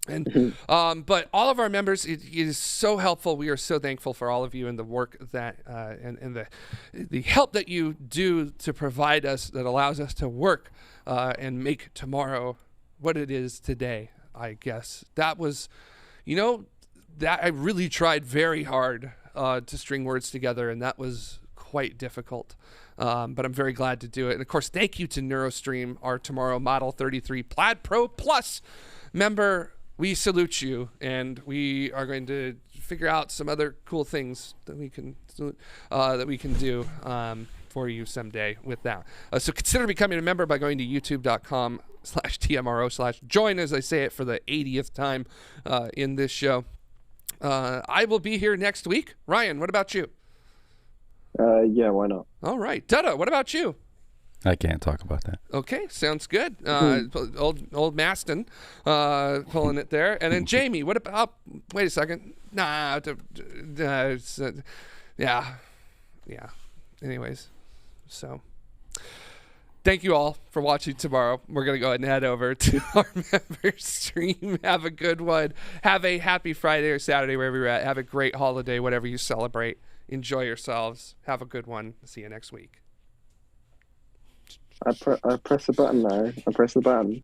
And but all of our members, it is so helpful. We are so thankful for all of you and the work that and the help that you do to provide us, that allows us to work and make tomorrow what it is today. I guess that was, that I really tried very hard to string words together, and that was quite difficult. But I'm very glad to do it. And of course, thank you to NeuroStream, our Tomorrow Model 33 Plaid Pro Plus member. We salute you, and we are going to figure out some other cool things that we can do for you someday with that. So consider becoming a member by going to youtube.com/TMRO/join, as I say it for the 80th time in this show. I will be here next week. Ryan, what about you? Yeah, why not? All right. Dutta, what about you? I can't talk about that. Okay, sounds good. Old Maston pulling it there. And then Jamie, what about... wait a second. Yeah. Anyways, so... thank you all for watching tomorrow. We're going to go ahead and head over to our member stream. Have a good one. Have a happy Friday or Saturday, wherever you're at. Have a great holiday, whatever you celebrate. Enjoy yourselves. Have a good one. See you next week. I press the button now. I press the button.